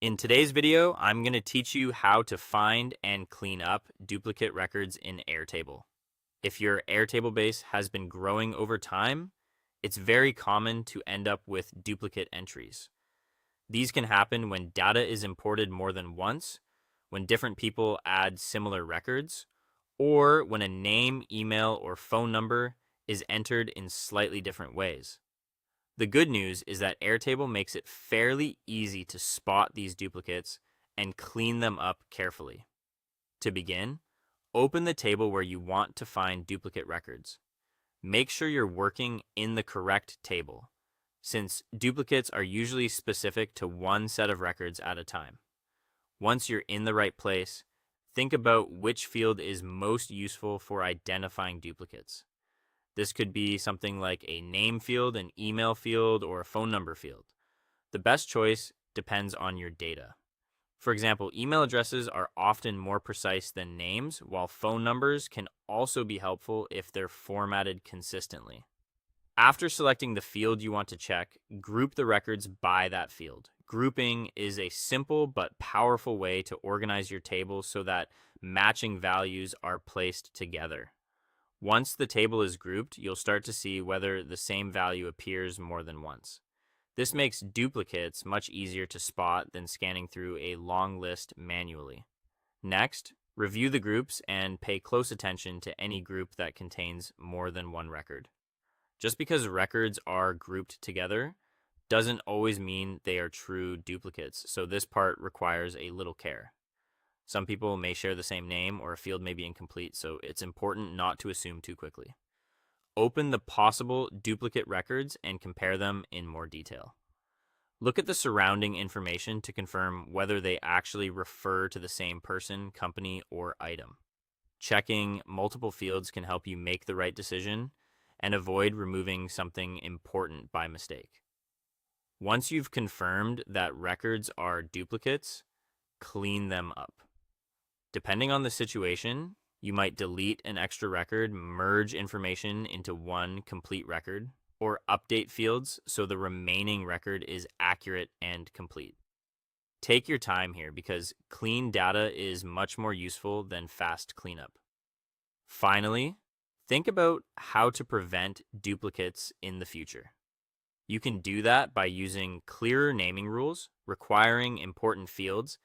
In today's video, I'm going to teach you how to find and clean up duplicate records in Airtable. If your Airtable base has been growing over time, it's very common to end up with duplicate entries. These can happen when data is imported more than once, when different people add similar records, or when a name, email, or phone number is entered in slightly different ways. The good news is that Airtable makes it fairly easy to spot these duplicates and clean them up carefully. To begin, open the table where you want to find duplicate records. Make sure you're working in the correct table, since duplicates are usually specific to one set of records at a time. Once you're in the right place, think about which field is most useful for identifying duplicates. This could be something like a name field, an email field, or a phone number field. The best choice depends on your data. For example, email addresses are often more precise than names, while phone numbers can also be helpful if they're formatted consistently. After selecting the field you want to check, group the records by that field. Grouping is a simple but powerful way to organize your table so that matching values are placed together. Once the table is grouped, you'll start to see whether the same value appears more than once. This makes duplicates much easier to spot than scanning through a long list manually. Next, review the groups and pay close attention to any group that contains more than one record. Just because records are grouped together doesn't always mean they are true duplicates, so this part requires a little care. Some people may share the same name or a field may be incomplete, so it's important not to assume too quickly. Open the possible duplicate records and compare them in more detail. Look at the surrounding information to confirm whether they actually refer to the same person, company, or item. Checking multiple fields can help you make the right decision and avoid removing something important by mistake. Once you've confirmed that records are duplicates, clean them up. Depending on the situation, you might delete an extra record, merge information into one complete record, or update fields so the remaining record is accurate and complete. Take your time here because clean data is much more useful than fast cleanup. Finally, think about how to prevent duplicates in the future. You can do that by using clearer naming rules, requiring important fields,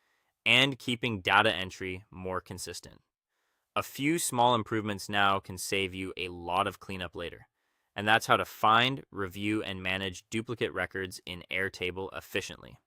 and keeping data entry more consistent. A few small improvements now can save you a lot of cleanup later. And that's how to find, review, and manage duplicate records in Airtable efficiently.